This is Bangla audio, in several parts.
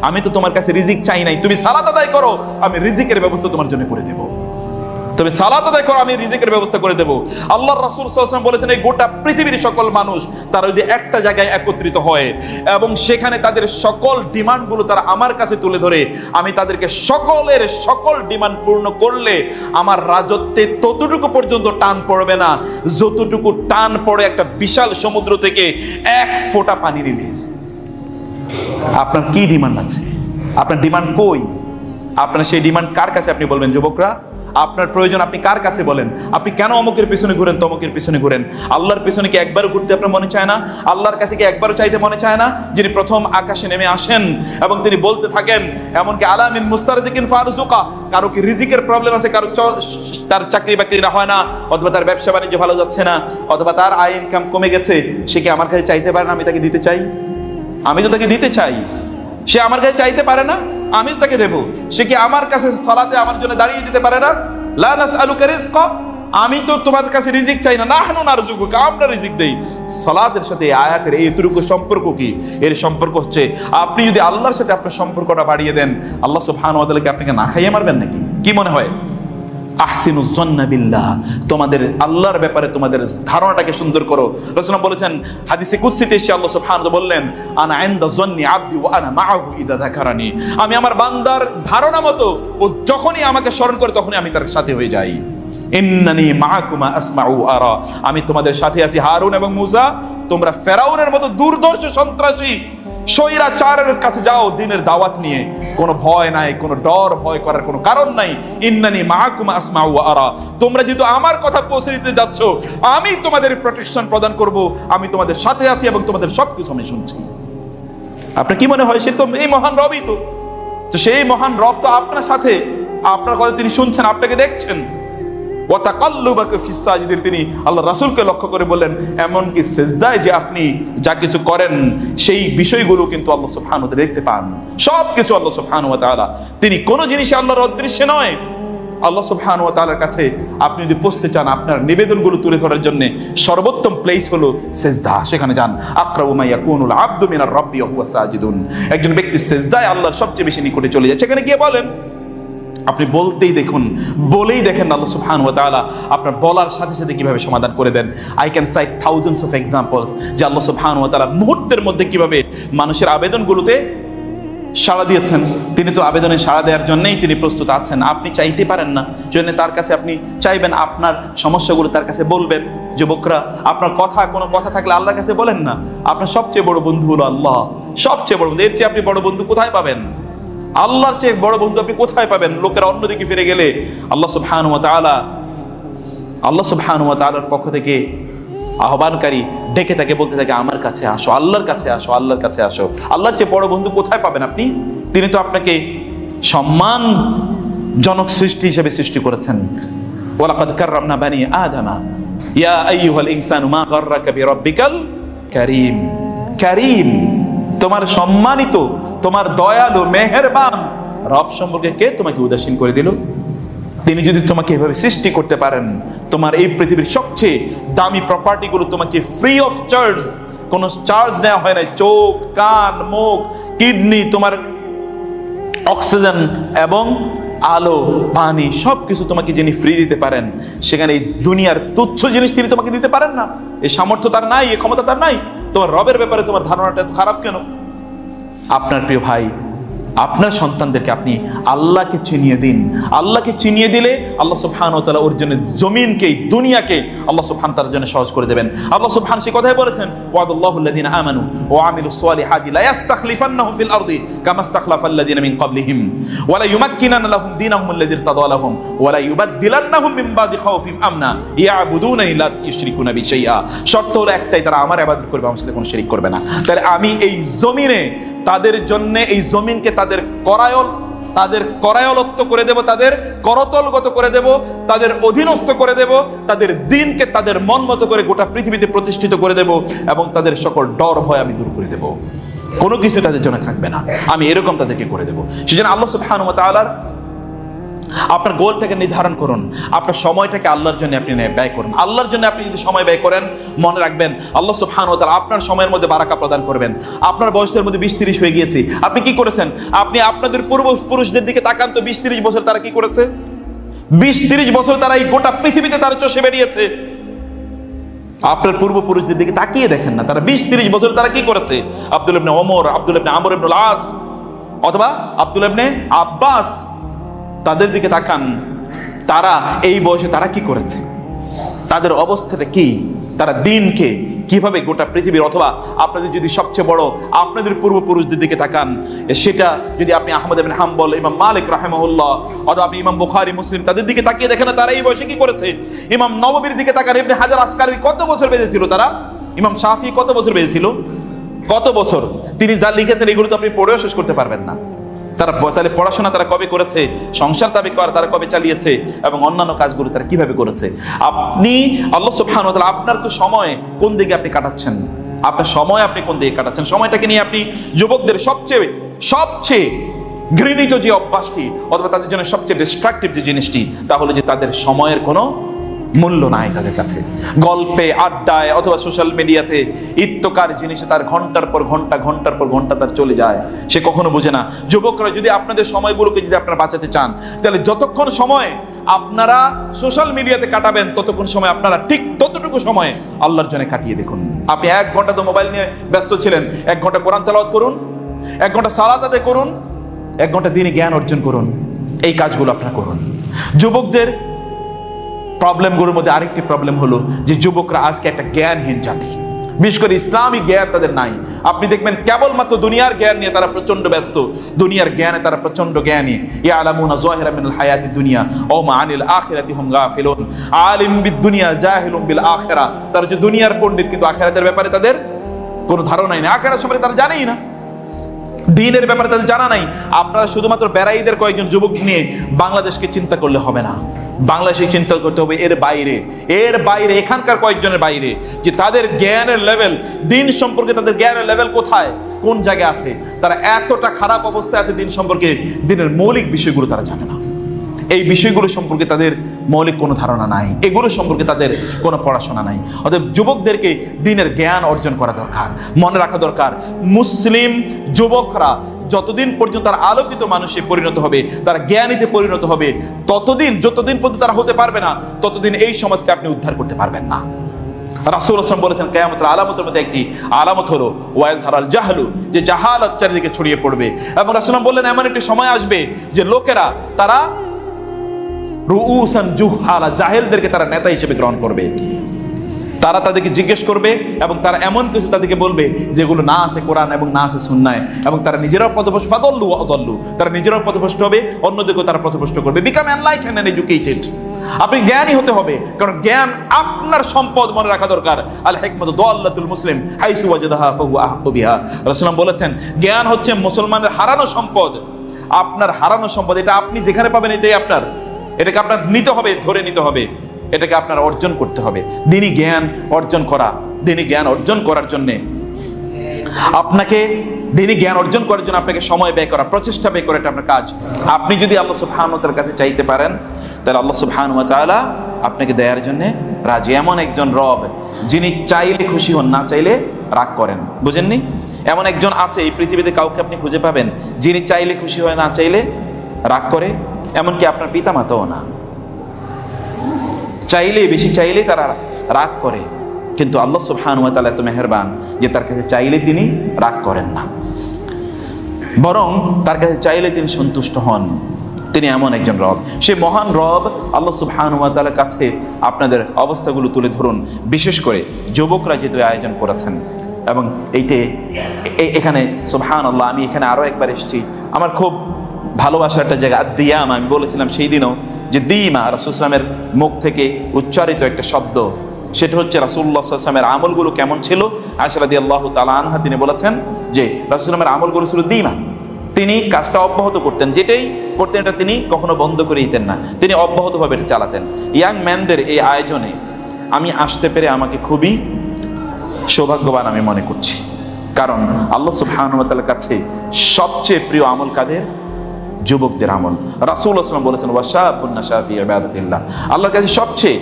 আমি তো তোমার কাছে রিজিক চাই নাই, তুমি সালাত আদায় করো, আমি রিজিকের ব্যবস্থা তোমার জন্য করে দেব। তুমি সালাত আদায় করো, আমি রিজিকের ব্যবস্থা করে দেব। আল্লাহর রাসূল সাল্লাল্লাহু আলাইহি ওয়াসাল্লাম বলেছেন, এই গোটা পৃথিবীর সকল মানুষ তারা ওই যে একটা জায়গায় একত্রিত হয় এবং সেখানে তাদের সকল ডিমান্ডগুলো তারা আমার কাছে তুলে ধরে, আমি তাদেরকে সকলের সকল ডিমান্ড পূর্ণ করলে আমার রাজত্বে ততটুকু পর্যন্ত টান পড়বে না যতটুকু টান পড়ে একটা বিশাল সমুদ্র থেকে এক ফোঁটা পানি রিলিজ। আপনার কি ডিমান্ড আছে? আপনার ডিমান্ড কই? আপনার সেই ডিমান্ড কার কাছে আপনি বলবেন? যুবকরা, আপনার প্রয়োজন আপনি কার কাছে বলেন? আপনি কেন অমুকের পিছনে ঘুরেন, তমুকের পিছনে ঘুরেন? আল্লাহর পিছনে কি একবারও ঘুরতে আপনার মনে চায় না? আল্লাহর কাছে কি একবারও চাইতে মনে চায় না? যিনি প্রথম আকাশে নেমে আসেন এবং তিনি বলতে থাকেন, এমনকি আলামিন মুস্তারজিকিন ফারজুকা, কারো কি রিজিকের প্রবলেম আছে, কারো তার চাকরি বাকরি না হয় না, অথবা তার ব্যবসা বাণিজ্য ভালো যাচ্ছে না, অথবা তার আয় ইনকাম কমে গেছে, সে কি আমার কাছে চাইতে পারে না আমি তাকে দিতে চাই? আমি তো তাকে দিতে চাই। সে আমার কাছে চাইতে পারে না, আমি তাকে দেব। সে কি আমার কাছে সালাতে আমার জন্য দাঁড়িয়ে যেতে পারে না? লা নাসআলুকা রিজকা, আমি তো তোমার কাছে রিজিক চাই না, নাহনু নারযুকুকা, আমরা রিজিক দেই। সালাতের সাথে আয়াতের এইটুকু সম্পর্ক কি? এর সম্পর্ক হচ্ছে আপনি যদি আল্লাহর সাথে আপনার সম্পর্কটা বাড়িয়ে দেন, আল্লাহ সুবহানাহু ওয়া তাআলা কি আপনাকে না খাইয়ে মারবেন নাকি? কি মনে হয়? আহসিনুজ জন্না বিল্লাহ, তোমাদের আল্লাহর ব্যাপারে তোমাদের ধারণাটাকে সুন্দর করো। রাসূলুল্লাহ বলেছেন, হাদিসে কুদসিতে এসে আল্লাহ সুবহানাহু ওয়া তাআলা বললেন, আনা ইনদা জন্নি আবদি ওয়া আনা মাআহু ইযা যাকারানি, আমি আমার বান্দার ধারণা মতো ও যখনই আমাকে স্মরণ করে তখনই আমি তার সাথে হয়ে যাই। ইন্নানি মাআকুমা আসমাউ আরা, আমি তোমাদের সাথে আছি। হারুন এবং মূসা, তোমরা ফেরাউনের মতো দুর্ধর্ষ সন্ত্রাসী স্বৈরাচারের কাছে যাও দ্বীনের দাওয়াত নিয়ে, কোনো ভয় নাই, কোনো ডর ভয় করার কোনো কারণ নাই। ইন্নানি মাআকুমা আসমাউ ওয়া আরা, তোমরা যেহেতু আমার কথা পৌঁছে দিতে যাচ্ছ, আমি তোমাদের প্রোটেকশন প্রদান করব, আমি তোমাদের সাথে আছি এবং তোমাদের সবকিছু আমি শুনছি। আপনার কি মনে হয় সে তো এই মহান রবই? তো সেই মহান রব তো আপনার সাথে, আপনার কথা তিনি শুনছেন, আপনাকে দেখছেন। ওয়া তাকাল্লুবাকা ফিস সাজিদিন, তিনি আল্লাহ রাসূলকে লক্ষ্য করে বললেন, এমনকি সিজদায় যে আপনি যা কিছু করেন সেই বিষয়গুলো কিন্তু আল্লাহ সুবহানাহু ওয়া তাআলা দেখতে পান। সবকিছু আল্লাহ সুবহানাহু ওয়া তাআলা, তিনি কোনো জিনিসই আল্লাহর অদৃশ্যে নয়। আল্লাহ সুবহানাহু ওয়া তাআলার কাছে আপনি যদি পৌঁছতে চান, আপনার নিবেদনগুলো তুলে ধরার জন্য সর্বোত্তম প্লেস হলো সিজদা। সেখানে যান। আকরাবু মা ইয়াকুনুল আবদু মিনার রাব্বি ওয়া হুয়া সাজিদুন, একজন ব্যক্তি সিজদায় আল্লাহর সবচেয়ে বেশি নিকটে চলে যায়। সেখানে গিয়ে বলেন, আপনি বলতেই দেখুন, বলেই দেখেন আল্লাহ সুবহানাহু ওয়া তাআলা আপনার বলার সাথে সাথে কিভাবে সমাধান করে দেন। I can cite thousands of examples যে আল্লাহ সুবহানাহু ওয়া তাআলা মুহূর্তের মধ্যে কিভাবে মানুষের আবেদনগুলোতে সাড়া দিয়েছেন। তিনি তো আবেদনে সাড়া দেওয়ার জন্যই তিনি প্রস্তুত আছেন। আপনি চাইতে পারেন না, জন্য তার কাছে আপনি চাইবেন, আপনার সমস্যাগুলো তার কাছে বলবেন। যুবকরা, আপনার কোনো কথা থাকলে আল্লাহর কাছে বলেন না। আপনার সবচেয়ে বড় বন্ধু হলো আল্লাহ, সবচেয়ে বড় বন্ধু। এর চেয়ে আপনি বড় বন্ধু কোথায় পাবেন? আল্লাহর চেয়ে বড় বন্ধু আপনি কোথায় পাবেন? লোকেরা অন্যদিকে ফিরে গেলে আল্লাহ সুবহানাহু ওয়া তাআলার পক্ষ থেকে আহ্বানকারী ডেকে থাকে, বলতে থাকে, আমার কাছে আসো, আল্লাহর কাছে আসো, আল্লাহর কাছে আসো। আল্লাহর চেয়ে বড় বন্ধু কোথায় পাবেন আপনি? তিনি তো আপনাকে সম্মানজনক সৃষ্টি হিসেবে সৃষ্টি করেছেন। ওয়ালাকাদ কাররামনা বানি আদামা ইয়া আইয়ুহাল ইনসানু মা গাররাকা বিরাব্বিকাল কারীম। কারীম, তোমার সম্মানিত, তোমার দয়ালু মেহেরবান রব সম্পর্কে কে তোমাকে উদাসীন করে দিল? তিনি যদি তোমাকে এভাবে সৃষ্টি করতে পারেন, তোমার এই পৃথিবীর সবচেয়ে দামি প্রপার্টিগুলো তোমাকে ফ্রি অফ চার্জ, কোনো চার্জ নেওয়া হয় না, চোখ, কান, মুখ, কিডনি, তোমার অক্সিজেন এবং আলো, পানি, সবকিছু তোমাকে যিনি ফ্রি দিতে পারেন, সেখানে এই দুনিয়ার তুচ্ছ জিনিস তিনি তোমাকে দিতে পারেন না? এই সামর্থ্য তার নাই, এই ক্ষমতা তার নাই? তোমার রবের ব্যাপারে তোমার ধারণাটা এত খারাপ কেন? আপনার প্রিয় ভাই, আপনার সন্তানদেরকে আপনি আল্লাহকে চিনিয়ে দিন। আল্লাহকে চিনিয়ে দিলে আল্লাহ সুবহানাহু ওয়া তাআলা ওর জন্য জমিনকে, দুনিয়াকে আল্লাহ সুবহানাহু তার জন্য সহজ করে দেবেন। আল্লাহ সুবহানাহু সে কথাই বলেছেন, ওয়াদাল্লাহুল্লাযিনা আমানু ওয়া আমিলুস সালিহাতি লা ইস্তাখলিফান্নাহুম ফিল আরদি কামা ইস্তাখলাফাল্লাযিনা মিন ক্বাবলিহিম ওয়া লা ইউমাক্কিনান্না লাহুম দীনাহুম আল্লাযী ইরতাদা লাহুম ওয়া লা ইউবাদদিলান্নাহুম মিন বাদি খাউফিহিম আমনা ইয়াবুদুনানি লা ইউশরিকুনা বি শাইআ। শর্ত হলো একটাই, তারা আমার ইবাদত করবে, আমার সাথে কোনো শিরক করবে না। তাহলে আমি এই জমিনে তাদের জন্য, এই জমিনকে তাদের করায়লত্ব করে দেব, তাদের করতলগত করে দেব, তাদের অধীনস্থ করে দেব, তাদের দিনকে তাদের মন মতো করে গোটা পৃথিবীতে প্রতিষ্ঠিত করে দেব এবং তাদের সকল ডর ভয় আমি দূর করে দেব। কোনো কিছু তাদের জন্য থাকবে না, আমি এরকম তাদেরকে করে দেব। সেজন্য আল্লাহ সুবহানাহু ওয়া তাআলার আপনার গোলটাকে নির্ধারণ করুন, আপনার সময়টাকে আল্লাহর জন্য আপনি ব্যয় করুন। আল্লাহর জন্য আপনি যদি সময় ব্যয় করেন, মনে রাখবেন আল্লাহ সুবহানাহু ওয়া তাআলা আপনার সময়ের মধ্যে বারাকা প্রদান করবেন। আপনার বয়সের মধ্যে 20-30 হয়ে গিয়েছে, আপনি কি করেছেন? আপনি আপনাদের পূর্বপুরুষদের দিকে তাকান তো, 20-30 বছর তারা কি করেছে? 20-30 বছর তারা এই গোটা পৃথিবীতে তারা চষে বেরিয়েছে। আপনার পূর্বপুরুষদের দিকে তাকিয়ে দেখেন না, তারা 20-30 বছর তারা কি করেছে? আব্দুল ইবনে ওমর, আব্দুল ইবনে আমর ইবনুল আস অথবা আব্দুল ইবনে আব্বাস, তাদের দিকে তাকান, তারা এই বয়সে তারা কি করেছে, তাদের অবস্থাটা কি, তারা দিনকে কিভাবে গোটা পৃথিবীর, অথবা আপনাদের যদি সবচেয়ে বড় আপনাদের পূর্বপুরুষদের দিকে তাকান, সেটা যদি আপনি আহমদ ইবনে হাম্বল, ইমাম মালিক রাহিমাহুল্লাহ, অথবা আপনি ইমাম বুখারী, মুসলিম, তাদের দিকে তাকিয়ে দেখেন না তারা এই বয়সে কি করেছে। ইমাম নববীর দিকে তাকান, ইবনে হাজার আসকারী কত বছর বেঁচেছিল তারা, ইমাম শাফি কত বছর বেঁচেছিল, কত বছর, তিনি যা লিখেছেন এগুলো তো আপনি পড়েও শেষ করতে পারবেন না। তারা তাহলে পড়াশোনা তারা কবে করেছে, সংসার তারা কবে চালিয়েছে, এবং অন্যান্য কাজগুলো তারা কিভাবে করেছে। আপনি আল্লাহ সুবহানাহু ওয়া তাআলা, আপনার তো সময় কোন দিকে আপনি কাটাচ্ছেন, আপনার সময় আপনি কোন দিকে কাটাচ্ছেন, সময়টাকে নিয়ে আপনি যুবকদের সবচেয়ে ঘৃণিত যে অভ্যাসটি, অথবা তাদের জন্য সবচেয়ে ডিস্ট্রাকটিভ যে জিনিসটি, তাহলে যে তাদের সময়ের কোনো মূল্য নাই তাদের কাছে। গল্পে, আড্ডায়, অথবা সোশ্যাল মিডিয়াতে ইত্যকার জিনিসে তার ঘন্টার পর ঘন্টা তার চলে যায়, সে কখনো বোঝে না। যুবকরা, যদি আপনাদের সময়গুলোকে যদি আপনারা বাঁচাতে চান, তাহলে যতক্ষণ সময় আপনারা সোশ্যাল মিডিয়াতে কাটাবেন, ততক্ষণ সময় আপনারা ঠিক ততটুকু সময় আল্লাহর জন্য কাটিয়ে দেখুন। আপনি 1 ঘন্টা তো মোবাইল নিয়ে ব্যস্ত ছিলেন, 1 ঘন্টা কোরআন তেলাওয়াত করুন, 1 ঘন্টা সালাত আদায় করুন, 1 ঘন্টা দিনে জ্ঞান অর্জন করুন। এই কাজগুলো আপনারা করুন। যুবকদের প্রবলেমগুলোর মধ্যে আরেকটি প্রবলেম হলো যে যুবকরা আজকে একটা জ্ঞানহীন জাতি, বিশেষ করে ইসলামিক জ্ঞান তাদের নাই। আপনি দেখবেন কেবলমাত্র দুনিয়ার জ্ঞান নিয়ে তারা প্রচন্ড ব্যস্ত, দুনিয়ার জ্ঞানে তারা প্রচন্ড জ্ঞানী। ইয়ালামুনা যাহিরাম মিনাল হায়াতিদ দুনিয়া ওয়া মা আনিল আখিরাতি হুম গাফিলুন। আলিম বিদ দুনিয়া জাহিলুম বিল আখিরা, তারা যে দুনিয়ার পণ্ডিত, কিন্তু আখিরাতের ব্যাপারে তাদের কোনো ধারণাই নেই, আখিরাত সম্পর্কে তারা জানেই না, দ্বীনের ব্যাপারে তাদের জানা নাই। আপনারা শুধুমাত্র বেড়াইদের কয়েকজন যুবক নিয়ে বাংলাদেশকে চিন্তা করলে হবে না, বাংলাদেশে চিন্তা করতে হবে এর বাইরে এখানকার কয়েকজনের বাইরে, যে তাদের জ্ঞানের লেভেল, দিন সম্পর্কে তাদের জ্ঞানের লেভেল কোথায়, কোন জায়গায় আছে। তারা এতটা খারাপ অবস্থায় আছে দিন সম্পর্কে, দিনের মৌলিক বিষয়গুলো তারা জানে না, এই বিষয়গুলো সম্পর্কে তাদের মৌলিক কোনো ধারণা নাই, এগুলো সম্পর্কে তাদের কোনো পড়াশোনা নাই। অতএব যুবকদেরকে দিনের জ্ঞান অর্জন করা দরকার, মনে রাখা দরকার। মুসলিম যুবকরা যতদিন পর্যন্ত তারা আলোকিত মানুষে পরিণত হবে, তারা জ্ঞানীতে পরিণত হবে, যতদিন পর্যন্ত তারা হতে পারবে না, ততদিন এই সমাজকে আপনি উদ্ধার করতে পারবেন না। রাসূল সাল্লাল্লাহু বলেছেন, কিয়ামতের আলামতের মধ্যে একটি আলামত হলো ওয়াজহারাল জাহলু, যে জাহালাত চারিদিকে ছড়িয়ে পড়বে। এবং রাসূল বললেন, এমন একটি সময় আসবে যে লোকেরা তারা রুউসান জুহালা, জাহেলদেরকে তারা নেতা হিসেবে গ্রহণ করবে। তারা তাদেরকে জিজ্ঞেস করবে এবং তারা এমন কিছু তাদেরকে বলবে যেগুলো না আছে কোরআন এবং না আছে সুন্নায়, এবং তারা নিজেরাও পথভ্রষ্ট, ফাদাল্লু ওয়া আদাল্লু, তারা নিজেরাও পথভ্রষ্ট হবে, অন্যদেরকেও তারা পথভ্রষ্ট করবে। Become enlightened and educated. আপনি জ্ঞানী হতে হবে, কারণ জ্ঞান আপনার সম্পদ, মনে রাখা দরকার। আল হিকমাতু দাল্লাতুল মুসলিম হাইসু ওয়াজাদাহা ফাহুয়া আহকু বিহা। রাসূলুল্লাহ বলেছেন, জ্ঞান হচ্ছে মুসলমানের হারানো সম্পদ। আপনার হারানো সম্পদ, এটা আপনি যেখানে পাবেন এটাই আপনার, এটাকে আপনার নিতে হবে, ধরে নিতে হবে, এটাকে আপনার অর্জন করতে হবে। দিনই জ্ঞান অর্জন করার জন্য আপনাকে সময় ব্যয় করা, প্রচেষ্টা ব্যয় করা, এটা আপনার কাজ। আপনি যদি আল্লাহ সুবহানাহু ওয়া তাআলার কাছে চাইতে পারেন, তাহলে আল্লাহ সুবহানাহু ওয়া তাআলা আপনাকে দেওয়ার জন্য রাজি। এমন একজন রব যিনি চাইলে খুশি হন, না চাইলে রাগ করেন। বুঝেননি? এমন একজন আছে এই পৃথিবীতে, কাউকে আপনি খুঁজে পাবেন যিনি চাইলে খুশি হয়, না চাইলে রাগ করে। এমনকি আপনার পিতা মাতাও না, বেশি চাইলেই তারা রাগ করে, কিন্তু আল্লাহ সুবহানাহু ওয়া তাআলা এত মেহেরবান যে তার কাছে চাইলে তিনি রাগ করেন না, বরং তার কাছে চাইলে তিনি সন্তুষ্ট হন। তিনি এমন একজন রব, সে মহান রব আল্লাহ সুবহানাহু ওয়া তাআলার কাছে আপনাদের অবস্থাগুলো তুলে ধরুন। বিশেষ করে যুবকরা যেহেতু আয়োজন করেছেন, এবং এখানে সুবহানাল্লাহ, আমি এখানে আরো একবার এসেছি, আমার খুব ভালোবাসার একটা জায়গা। দিয়াম, আমি বলেছিলাম সেই দিনও যে দিমা রাসূল সাল্লাল্লাহু আলাইহি ওয়াসাল্লামের মুখ থেকে উচ্চারিত একটা শব্দ, সেটা হচ্ছে রাসূলুল্লাহ সাল্লাল্লাহু আলাইহি ওয়াসাল্লামের আমলগুলো কেমন ছিল। আয়েশা রাদিয়াল্লাহু তাআলা আনহা তিনি বলেছেন যে রাসূল সাল্লাল্লাহু আমলগুলো ছিল দিমা, তিনি কাজটা অব্যাহত করতেন, যেটাই করতেন এটা তিনি কখনো বন্ধ করে দিতেন না, তিনি অব্যাহতভাবে এটা চালাতেন। ইয়াং ম্যানদের এই আয়োজনে আমি আসতে পেরে আমাকে খুবই সৌভাগ্যবান আমি মনে করছি, কারণ আল্লাহ সুবহানাহু ওয়া তাআলার কাছে সবচেয়ে প্রিয় আমল কাদের? যুবকদের আমল। রাসূল সাল্লাল্লাহু বলেছেন ওয়াশাবুন নাশা ফি ইবাদাতিল্লাহ, আল্লাহর কাছে সবচেয়ে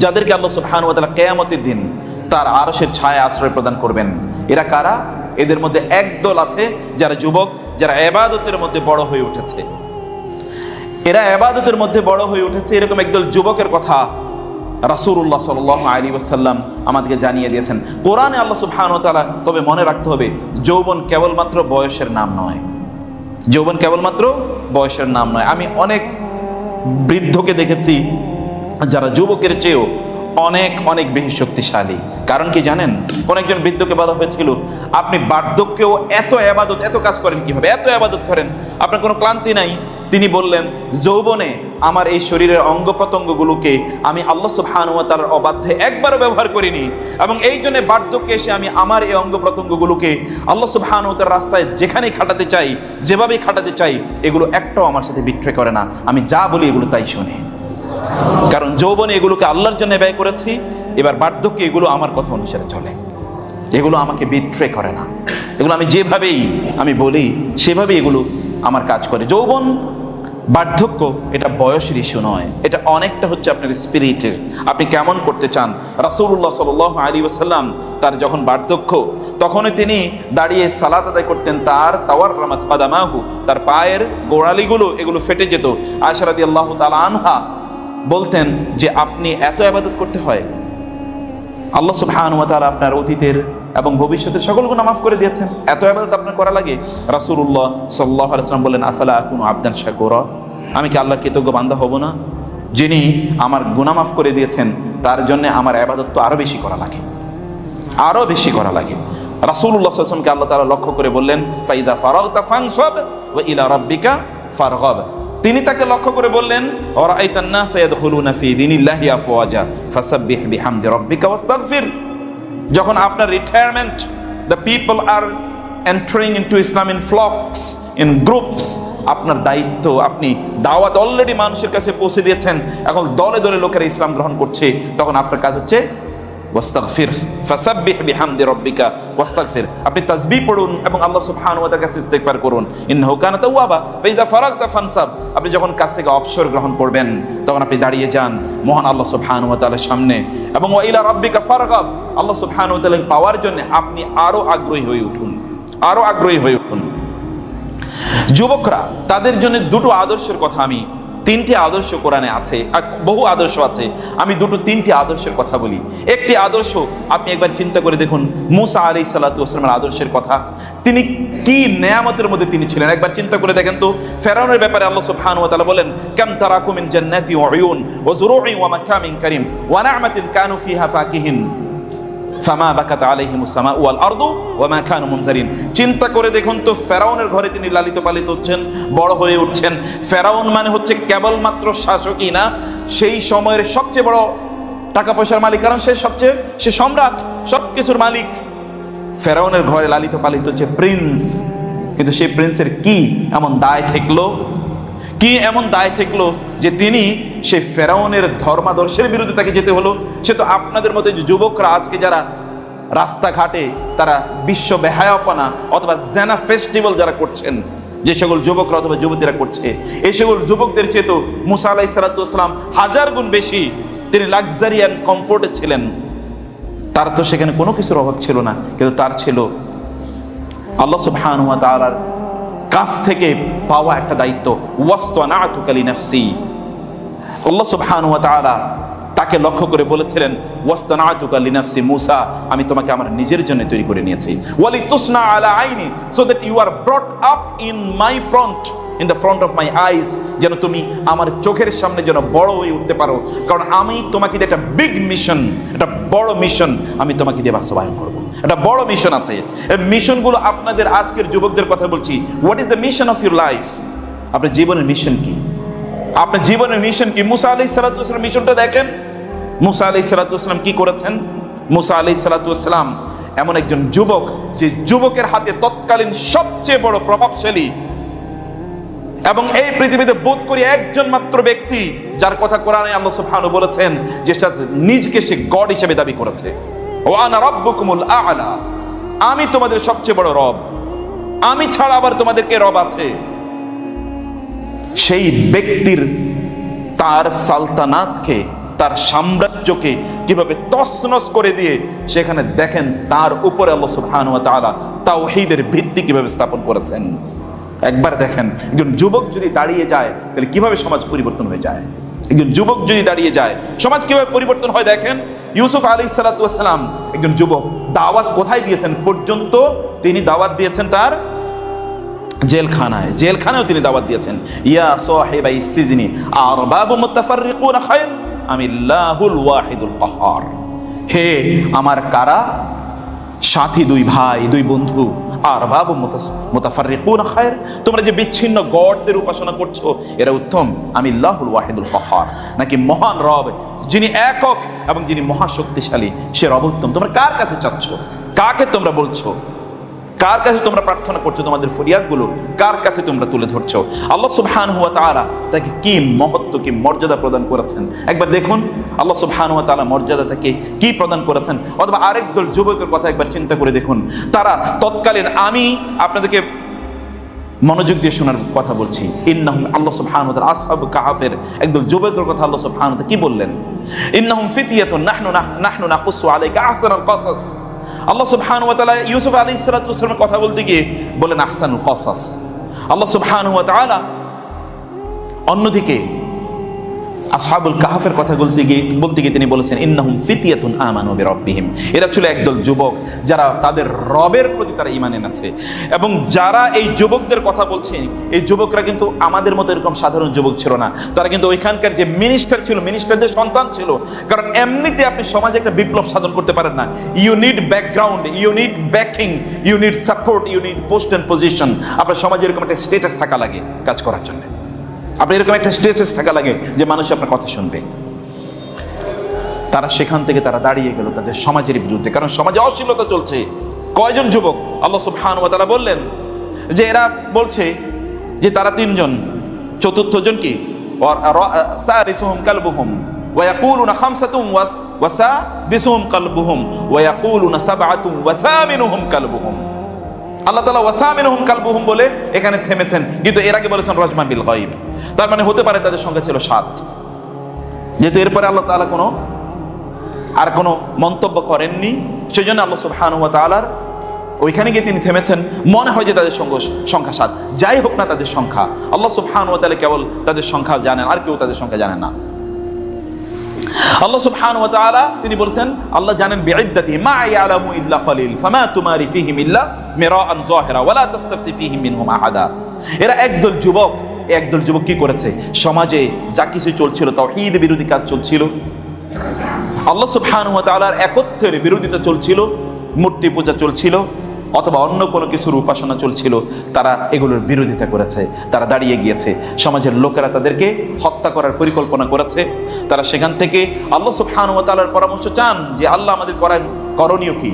যাদেরকে আল্লাহ সুবহানাহু ওয়া তাআলা কিয়ামতের দিন তার আরশের ছায়া আশ্রয় প্রদান করবেন, এরা কারা? এদের মধ্যে একদল আছে যারা যুবক, যারা ইবাদতের মধ্যে বড় হয়ে উঠেছে। এরা ইবাদতের মধ্যে বড় হয়ে উঠেছে, এরকম একদল যুবকের কথা রাসূলুল্লাহ সাল্লাল্লাহু আলাইহি ওয়াসাল্লাম আমাদেরকে জানিয়ে দিয়েছেন কোরআনে। আল্লাহ সুবহানাহু ওয়া তাআলা, তবে মনে রাখতে হবে যৌবন কেবলমাত্র বয়সের নাম নয়, যৌবন কেবলমাত্র বয়সের নাম নয়। আমি অনেক বৃদ্ধকে দেখেছি যারা যুবকের চেয়েও অনেক অনেক বেশি শক্তিশালী। কারণ কি জানেন? কোন একজন বৃদ্ধকে বলা হয়েছিল আপনি বার্ধক্যেও এত ইবাদত, এত কাজ করেন কিভাবে, এত ইবাদত করেন, আপনার কোনো ক্লান্তি নাই? তিনি বললেন যৌবনে আমার এই শরীরের অঙ্গ প্রত্যঙ্গগুলোকে আমি আল্লাহ সুবহানাহু ওয়া তাআলার অবাধ্যে একবারও ব্যবহার করিনি, এবং এই জন্য বার্ধক্যে এসে আমি আমার এই অঙ্গ প্রত্যঙ্গগুলোকে আল্লাহ সুবহানাহু ওয়া তাআলার রাস্তায় যেখানেই খাটাতে চাই, যেভাবেই খাটাতে চাই, এগুলো একটাও আমার সাথে বিট্রে করে না, আমি যা বলি এগুলো তাই শোনে। কারণ যৌবনে এগুলোকে আল্লাহর জন্য ব্যয় করেছি, এবার বার্ধক্যে এগুলো আমার কথা অনুসারে চলে, এগুলো আমাকে বিট্রে করে না, এগুলো আমি যেভাবেই আমি বলি সেভাবেই এগুলো আমার কাজ করে। যৌবন বার্ধক্য এটা বয়সের ইস্যু নয়, এটা অনেকটা হচ্ছে আপনার স্পিরিটের, আপনি কেমন করতে চান। রাসূলুল্লাহ সাল্লাল্লাহু আলাইহি ওয়াসাল্লাম তার যখন বার্ধক্য, তখনই তিনি দাঁড়িয়ে সালাত আদায় করতেন, তার তাওয়াররামাত কাদামাহু, তার পায়ের গোড়ালিগুলো এগুলো ফেটে যেত। আয়েশা রাদিয়াল্লাহু তাআলা আনহা বলতেন যে আপনি এত ইবাদত করতে হয়, আল্লাহ সুবহানাহু ওয়া তাআলা আপনার অতীতের এবং ভবিষ্যতের সকল গুনাহ মাফ করে দিয়েছেন, এত ইবাদত আপনার করা লাগে? রাসূলুল্লাহ সাল্লাল্লাহু আলাইহি ওয়াসাল্লাম বললেন আফালা আকুনু আবদান শাকুরা, আমি কি আল্লাহর কৃতজ্ঞ বান্দা হব না? যিনি আমার গুনাহ মাফ করে দিয়েছেন তার জন্য আমার ইবাদত তো আরো বেশি করা লাগে, আরো বেশি করা লাগে। রাসূলুল্লাহ সাল্লাল্লাহু আলাইহি ওয়াসাল্লামকে আল্লাহ তাআলা লক্ষ্য করে বললেন ফাইদা ফারাগতা ফানসাব ওয়া ইলা রাব্বিকা ফারগাব, তিনি তাকে লক্ষ্য করে বললেন ওয়ারাআইতান নাসা ইয়াদখুলুনা ফি দীনিল্লাহি আফওয়াজা ফাসাব্বিহ বিহামদি রাব্বিকা ওয়াস্তাগফির। যখন আপনার retirement, the people are entering into Islam in flocks, in groups, আপনার দায়িত্ব, আপনি দাওয়াত অলরেডি মানুষের কাছে পৌঁছে দিয়েছেন, এখন দলে দলে লোকেরা ইসলাম গ্রহণ করছে, তখন আপনার কাজ হচ্ছে ওয়াস্তাগফির, ফাসাব্বিহ বিহামদি রাব্বিকা ওয়াস্তাগফির, আপনি তাসবিহ পড়ুন এবং আল্লাহ সুবহানাহু ওয়া তাআলার কাছে ইস্তিগফার করুন। ইন্নাহু কানা তাওয়াবা ফাইযা ফারাগতা ফানসাব, আপনি যখন কাজ থেকে অবসর গ্রহণ করবেন তখন আপনি দাঁড়িয়ে যান মহান আল্লাহ সুবহানাহু ওয়া তাআলার সামনে, এবং ওয়া ইলা রাব্বিকা ফারগাব, আল্লাহ সুবহানাহু ওয়া তাআলাকে পাওয়ার জন্য আপনি আরো আগ্রহী হয়ে উঠুন, আরো আগ্রহী হয়ে উঠুন। যুবকরা, তাদের জন্য দুটো আদর্শের কথা, আমি তিনটি আদর্শ কোরআনে আছে, বহু আদর্শ আছে, আমি তিনটি আদর্শের কথা বলি। একটি আদর্শ আপনি একবার চিন্তা করে দেখুন, মুসা আলাইহিস সালাতু ওয়াস সালামের আদর্শের কথা। তিনি কি নেয়ামতের মধ্যে তিনি ছিলেন, একবার চিন্তা করে দেখেন তো। ফেরাউনের ব্যাপারে আল্লাহ সুবহানাহু ওয়া তাআলা বলেন কাম তারাকু মিন জান্নাতি ওয়া উয়ুন ওয়া যুরুই ওয়া মাকামিন কারীম ওয়া নি'মাতিন কানু ফিহা ফাকিহিন ফামা বাকাত আলাইহিমুস সামাউ ওয়াল আরদু ওয়া মা কানু মুনজারিন। চিন্তা করে দেখুন তো, ফেরাউনের ঘরে তিনি লালিত পালিত হচ্ছেন, বড় হয়ে উঠছেন। ফেরাউন মানে হচ্ছে কেবলমাত্র শাসকই না, সেই সময়ের সবচেয়ে বড় টাকা পয়সার মালিক, কারণ সে সম্রাট, সবকিছুর মালিক। ফেরাউনের ঘরে লালিত পালিত হচ্ছে প্রিন্স, কিন্তু সেই প্রিন্সের কি এমন দায় ঠেকলো, কি এমন দায় ঠেকলো যে তিনি সেই ফেরাউনের ধর্মাদর্শের বিরুদ্ধে তাকে যেতে হলো? সে তো আপনাদের মতো যে যুবকরা আজকে যারা রাস্তাঘাটে তারা বিশ্ব বেহায়াপনা অথবা জেনা ফেস্টিভ্যাল যারা করছেন, যে সকল যুবকরা অথবা যুবতীরা করছে, এই সকল যুবকদের চেয়ে তো মুসা আলাইহিস সালাতু ওয়াস সালাম হাজার গুণ বেশি তিনি লাক্সারি অ্যান্ড কমফোর্টে ছিলেন। তার তো সেখানে কোনো কিছুর অভাব ছিল না, কিন্তু তার ছিল আল্লাহ সুবহানাহু ওয়া তাআলার কাছ থেকে পাওয়া একটা দায়িত্ব। ওয়াসতানাতুকা লিনাফসি, আল্লাহ সুবহানাহু ওয়া তাআলা তাকে লক্ষ্য করে বলেছিলেন ওয়াসতানাতুকা লিনাফসি মুসা, আমি তোমাকে আমার নিজের জন্য তৈরি করে নিয়েছি। ওয়ালিতুসনা আলা আইনি, so that you are brought up in my front, in the front of my eyes, যেন তুমি আমার চোখের সামনে যেন বড় হয়ে উঠতে পারো, কারণ আমি তোমাকে দিয়ে একটা বিগ মিশন, একটা বড় মিশন আমি তোমাকে দিয়ে বাস্তবায়ন করবো। একটা বড় মিশন আছে। এই মিশনগুলো আপনাদের আজকের যুবকদের কথা বলছি। What is the mission of your life? আপনার জীবনের মিশন কি? আপনার জীবনের মিশন কি? মুসা আলাইহিস সালাতু ওয়াস সালাম মিশনটা দেখেন। মুসা আলাইহিস সালাতু ওয়াস সালাম কি করেছেন? মুসা আলাইহিস সালাতু ওয়াস সালাম এমন একজন যুবক, যে যুবকের হাতে তৎকালীন সবচেয়ে বড় প্রভাবশালী এবং এই পৃথিবীতে বোধ করি একজন মাত্র ব্যক্তি যার কথা কোরআনে আল্লাহ সুবহানাহু বলেছেন যে নিজকে সে গড হিসেবে দাবি করেছে। ওয়া আনা রাব্বুকুমুল আ'লা, আমি তোমাদের সবচেয়ে বড় রব, আমি ছাড়া আবার তোমাদের কে রব আছে? সেই ব্যক্তির তার সালতানাতকে, তার সাম্রাজ্যকে কিভাবে তছনছ করে দিয়ে সেখানে দেখেন তার উপরে আল্লাহ সুবহানাহু ওয়া তাআলা তাওহীদের ভিত্তি কিভাবে স্থাপন করেছেন। একবার দেখেন একজন যুবক যদি দাঁড়িয়ে যায় তাহলে কিভাবে সমাজ পরিবর্তন হয়ে যায়। একজন যুবক যদি দাঁড়িয়ে যায় সমাজ কিভাবে পরিবর্তন হয়। দেখেন ইউসুফ আলাইহিস সালাতু ওয়াস সালাম একজন যুবক, দাওয়াত কোথায় দিয়েছেন পর্যন্ত, তিনি দাওয়াত দিয়েছেন তার জেলখানায়, জেলখানায়ও তিনি দাওয়াত দিয়েছেন। ইয়া সাহিবাই সিজনি আরবাবু মুতাফাররিকুনা খায়র আমিল্লাহুল ওয়াহিদুল কাহ্হার। হে আমার কারা সাথী, দুই ভাই, দুই বন্ধু, আরবাবু মুতাফাররিকুনা খায়র, তোমরা যে বিচ্ছিন্ন গডদের উপাসনা করছো এরা উত্তম, আমিল্লাহুল ওয়াহিদুল কাহ্হার, নাকি মহান রব যিনি একক এবং যিনি মহাশক্তিশালী সে রব উত্তম। তোমরা কার কাছে চাচ্ছ, কাকে তোমরা বলছো, কার কাছে তোমরা প্রার্থনা করছো, তোমাদের ফরিয়াদগুলো কার কাছে তোমরা তুলে ধরছো। আল্লাহ সুবহানাহু ওয়া তাআলা তাকে কি মহত্ব, কি মর্যাদা প্রদান করেছেন একবার দেখুন। আল্লাহ সুবহানাহু ওয়া তাআলা মর্যাদা তাকে কি প্রদান করেছেন। অথবা আরেক দল যুবকের কথা একবার চিন্তা করে দেখুন, তারা তৎকালীন, আমি আপনাদেরকে মনোযোগ দিয়ে শোনার কথা বলছি, ইন্নাহুম, আল্লাহ সুবহানাহু ওয়া তাআলা আসহাবু কাহাফের একদল যুবকের কথা আল্লাহ সুবহানাহু ওয়া তাআলা কি বললেন, ইন্নাহুম ফিতয়াতুন নাহনু নাকুসু আলাইকা আহসানাল কাসাস। আল্লাহ সুবহানাহু ওয়া তাআলা ইউসুফ আলাইহিস সালাতু ওয়াস সালামের কথা বলতে গিয়ে বলেন আহসানুল কাসাস। আল্লাহ সুবহানাহু ওয়া তাআলা অন্যদিকে আসহাবুল কাহাফের কথা বলতে গিয়ে তিনি বলেছেন ইন্নাহুম ফিতয়াতুন আমানু বিরাব্বিহিম, এরা ছিল একদল যুবক যারা তাদের রবের প্রতি তারা ঈমান এনেছে। এবং যারা এই যুবকদের কথা বলছেন এই যুবকরা কিন্তু আমাদের মতো এরকম সাধারণ যুবক ছিল না, তারা কিন্তু ওইখানকার যে মিনিস্টার ছিল, মিনিস্টারদের সন্তান ছিল। কারণ এমনিতে আপনি সমাজে একটা বিপ্লব সাধন করতে পারেন না, you need background, you need backing, you need support, you need post and position. আপনার সমাজে এরকম একটা স্ট্যাটাস থাকা লাগে কাজ করার জন্য, আপনার এরকম একটা স্ট্যাটাস থাকা লাগে যে মানুষ আপনার কথা শুনবে। তারা সেখান থেকে তারা দাঁড়িয়ে গেল তাদের সমাজের বিরুদ্ধে, কারণ সমাজে অশ্লীলতা চলছে। কয়জন যুবক আল্লাহ সুবহানাহু ওয়া তাআলা বললেন যে এরা বলছে যে তারা তিনজন, চতুর্থ জন কি সারিসুহুম কালবুহুম ওয়া ইয়াকুলুনা খামসাতুম ওয়া সাদিসুহুম কালবুহুম ওয়া ইয়াকুলুনা সাবআতুম ওয়া সামিনুহুম কালবুহুম। আল্লাহ তাআলা ওয়াসামিনহুম কালবুহুম বলে এখানে থেমেছেন, কিন্তু এর আগে বলেছেন রাজমান বিল গায়ব, তার মানে হতে পারে তাদের সংখ্যা ছিল 7। যেহেতু এরপরে আল্লাহ তাআলা কোনো মন্তব্য করেননি, সেজন্য আল্লাহ সুবহানাহু ওয়া তাআলার ওইখানে গিয়ে তিনি থেমেছেন। মনে হয় যে তাদের সংখ্যা 7, যাই হোক না তাদের সংখ্যা, আল্লাহ সুবহানাহু ওয়া তাআলা কেবল তাদের সংখ্যা জানেন, আর কেউ তাদের সংখ্যা জানেন না। আল্লাহ সুবহানাহু ওয়া তাআলা তিনি বলেছেন আল্লাহ জানেন বিইদ্দাতিহি মা ইয়ালামু ইল্লা কলিল ফামা তুমারি ফীহিম ইল্লা মিরাআন যাহিরা ওয়া লা তাস্তাফতি ফীহিম মিনহুম আহাদা। এরা একদল যুবক কি করেছে, সমাজে যা কিছু চলছিল, তাওহীদ বিরোধী কাজ চলছিল, আল্লাহ সুবহানাহু ওয়া তাআলার একত্বের বিরোধিতা চলছিল, মূর্তি পূজা চলছিল, অথবা অন্য কোনো কিছুর উপাসনা চলছিল, তারা এগুলোর বিরোধিতা করেছে। তারা দাঁড়িয়ে গিয়েছে, সমাজের লোকেরা তাদেরকে হত্যা করার পরিকল্পনা করেছে। তারা সেখান থেকে আল্লাহ সুবহানাহু ওয়া তাআলার পরামর্শ চান যে আল্লাহ আমাদের করণীয় কি।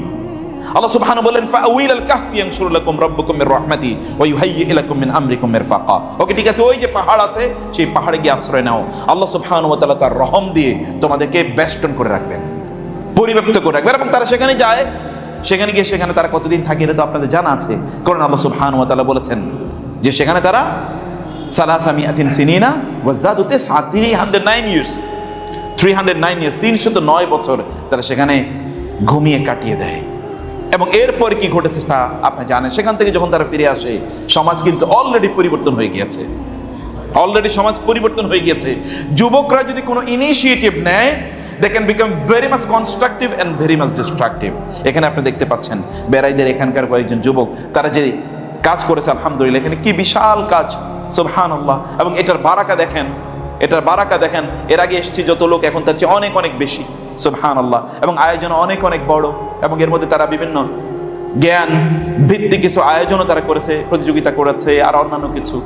আল্লাহ সুবহানাহু বলেন ফাউইলাল কাহফি ইয়ানশুর লাকুম রাব্বুকুম মির রাহমাতি ওয়া ইউহাইয়্যি লাকুম মিন আমরিকুম মিরফাকা। ওকে, ঠিক আছে, ওই যে পাহাড় আছে সেই পাহাড়ে গিয়ে আশ্রয় নাও, আল্লাহ সুবহানাহু ওয়া তাআলা তার রহম দিয়ে তোমাদেরকে বেষ্টন করে রাখবেন, পরিব্যাপ্ত করে রাখবেন। এবং তারা সেখানে যায়, সেখানে গিয়ে সেখানে তারা কতদিন থাকে এটা তো আপনাদের জানা আছে, কারণ আল্লাহ সুবহানাহু ওয়া তাআলা বলেছেন যে সেখানে তারা সালাসামিয়াতিন সিনিনা ওয়াজদাদু তিসআ 309 ইয়ার্স 309 বছর তারা সেখানে ঘুমিয়ে কাটিয়ে দেয়। এবং এরপর কি ঘটেছে তা আপনি জানেন। সেখান থেকে যখন তারা ফিরে আসে সমাজ কিন্তু অলরেডি পরিবর্তন হয়ে গিয়েছে, সমাজ পরিবর্তন হয়ে গিয়েছে। যুবকরা যদি কোনো ইনিশিয়েটিভ নেয় they can become very much constructive and very much destructive. এখানে আপনি দেখতে পাচ্ছেন বেরাইদের এখানকার কয়েকজন যুবক তারা যে কাজ করেছে, আলহামদুলিল্লাহ, এখানে কি বিশাল কাজ, সুবহানাল্লাহ। এবং এটার বারাকা দেখেন, এর আগে এসেছি যত লোক এখন তার চেয়ে অনেক অনেক বেশি, সুবহানাল্লাহ। এবং আয়োজন অনেক অনেক বড়, এবং এর মধ্যে তারা বিভিন্ন জ্ঞান ভিত্তিক কিছু আয়োজনও তারা করেছে, প্রতিযোগিতা করেছে আর অন্যান্য কিছু।